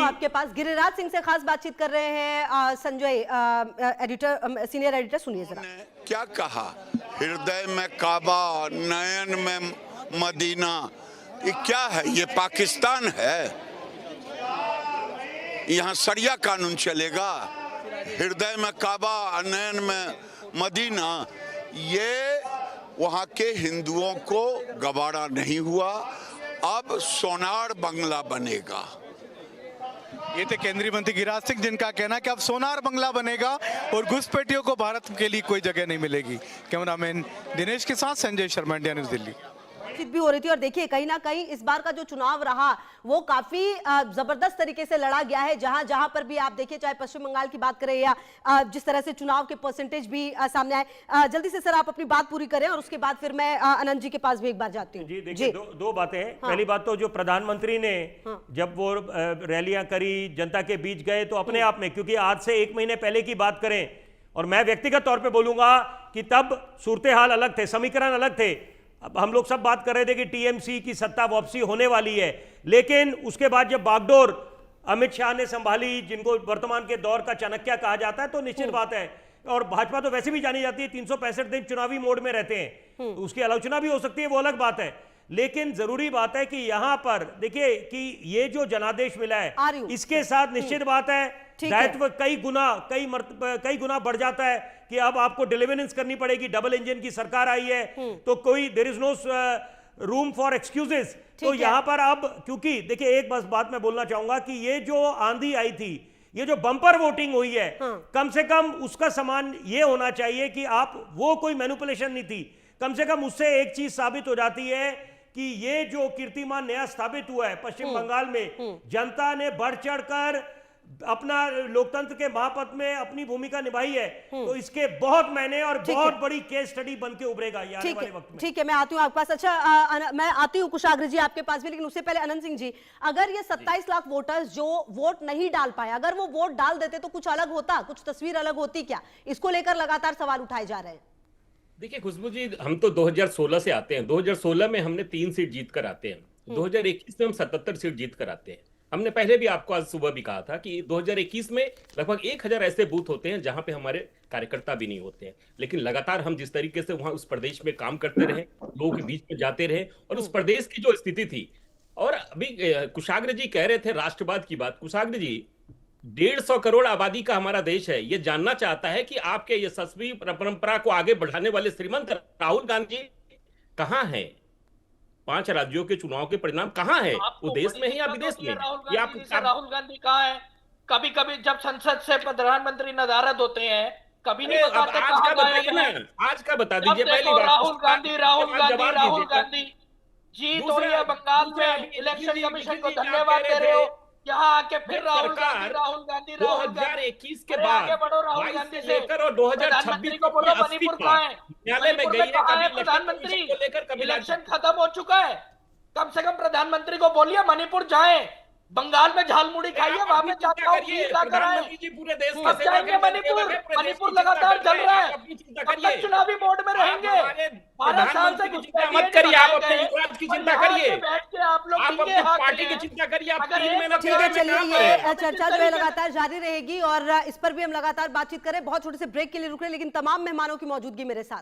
आपके पास गिरिराज सिंह से खास बातचीत कर रहे हैं संजय, एडिटर, सीनियर एडिटर, सुनिए जरा। क्या कहा? हृदय में काबा, नयन में मदीना। ये क्या है? ये पाकिस्तान है? यहाँ शरिया कानून चलेगा? हृदय में काबा, नयन में मदीना, ये वहाँ के हिंदुओं को गवारा नहीं हुआ। अब सोनार बंगला बनेगा। ये थे केंद्रीय मंत्री गिरिराज सिंह, जिनका कहना कि अब सोनार बंगला बनेगा और घुसपैठियों को भारत के लिए कोई जगह नहीं मिलेगी। कैमरामैन दिनेश के साथ संजय शर्मा, इंडिया न्यूज़, दिल्ली। भी हो रही थी और देखिए कहीं ना कहीं इस बार का जो चुनाव रहा वो काफी जबरदस्त तरीके से लड़ा गया है। जहां जहां पर भी आप देखिए, चाहे पश्चिम बंगाल की बात करें या जिस तरह से चुनाव के परसेंटेज भी सामने आए। जल्दी से सर आप अपनी बात पूरी करें और उसके बाद फिर मैं आनंद जी के पास भी एक बार जाती हूँ। जी देखिए, दो बातें हैं। पहली बात तो जो प्रधानमंत्री ने जब वो रैलियां करी, जनता के बीच गए, तो अपने आप में, क्योंकि आज से 1 महीने पहले की बात करें और मैं व्यक्तिगत तौर पर बोलूंगा कि तब सूरत हाल अलग थे, समीकरण अलग थे। अब हम लोग सब बात कर रहे थे कि टीएमसी की सत्ता वापसी होने वाली है, लेकिन उसके बाद जब बागडोर अमित शाह ने संभाली, जिनको वर्तमान के दौर का चाणक्य कहा जाता है, तो निश्चित बात है, और भाजपा तो वैसे भी जानी जाती है 365 दिन चुनावी मोड में रहते हैं, तो उसकी आलोचना भी हो सकती है, वो अलग बात है। लेकिन जरूरी बात है कि यहां पर देखिए कि ये जो जनादेश मिला है, इसके साथ निश्चित बात है दायित्व कई गुना बढ़ जाता है कि अब आपको डिलीवरेंस करनी पड़ेगी। डबल इंजन की सरकार आई है, तो कोई there is no room for excuses. तो यहां पर अब, क्योंकि देखिए एक बस बात मैं बोलना चाहूंगा कि ये जो आंधी आई थी, ये जो बम्पर वोटिंग हुई है, कम से कम उसका समान ये होना चाहिए कि आप, वो कोई मैनिपुलेशन नहीं थी, कम से कम उससे एक चीज साबित हो जाती है कि ये जो कीर्तिमान नया स्थापित हुआ है पश्चिम बंगाल में, जनता ने बढ़ चढ़कर अपना लोकतंत्र के महापथ में अपनी भूमिका निभाई है, तो इसके बहुत मायने और बहुत बड़ी केस स्टडी बन के उभरेगा ये आने वाले वक्त में। ठीक है, मैं आती हूँ आपके पास। अच्छा, मैं आती हूँ कुशाग्र जी आपके पास भी, लेकिन उससे पहले अनंत सिंह जी, अगर ये 27 लाख वोटर्स जो वोट नहीं डाल पाए, अगर वो वोट डाल देते तो कुछ अलग होता, कुछ तस्वीर अलग होती क्या? इसको लेकर लगातार सवाल उठाए जा रहे हैं। देखिए खुशबू जी, हम तो 2016 से आते हैं। 2016 में हमने 3 सीट जीत कर आते हैं। 2021 में हम 77 सीट जीत कर आते हैं। हमने पहले भी आपको आज सुबह भी कहा था कि 2021 में लगभग 1000 ऐसे बूथ होते हैं जहां पे हमारे कार्यकर्ता भी नहीं होते हैं, लेकिन लगातार हम जिस तरीके से वहां उस प्रदेश में काम करते रहे, लोगों के बीच में जाते रहे, और उस प्रदेश की जो स्थिति थी, और अभी कुशाग्र जी कह रहे थे राष्ट्रवाद की बात। कुशाग्र जी, 150 करोड़ आबादी का हमारा देश है, ये जानना चाहता है कि आपके यशस्वी परंपरा को आगे बढ़ाने वाले श्रीमंत राहुल गांधी कहां हैं? 5 राज्यों के चुनाव के परिणाम कहां है? वो देश में है या विदेश में? राहुल गांधी कहाँ है? कभी कभी जब संसद से प्रधानमंत्री नदारद होते हैं, कभी नहीं बताते कहाँ गए हैं। आज का बता दीजिए पहली बात। राहुल गांधी जीत हो रही है बंगाल में, इलेक्शन कमीशन को धन्यवाद दे रहे हो, यहाँ आके फिर राहुल गांधी 2021 के बाद राहुल गांधी से लेकर और 2026 को बोलो मणिपुर कहाँ है? न्यायालय में गई है प्रधानमंत्री, इलेक्शन खत्म हो चुका है, कम से कम प्रधानमंत्री को बोलिए मणिपुर जाए, बंगाल में झालमुड़ी खाइए, वहां पे प्रधानमंत्री पूरे देश में जाएंगे। मणिपुर लगातार चल रहा है, अब तक चुनावी मोड में रहेंगे। 12 साल से चिंता मत करिए, आप अपने युवराज की चिंता करिए, बैठ के आप लोग अपनी पार्टी की चिंता करिए, आप 3 महीने। ठीक है, चलिए ये चर्चा जो है लगातार जारी रहेगी और इस पर भी हम लगातार बातचीत करें। बहुत छोटे से ब्रेक के लिए रुक रहे हैं, लेकिन तमाम मेहमानों की मौजूदगी मेरे साथ।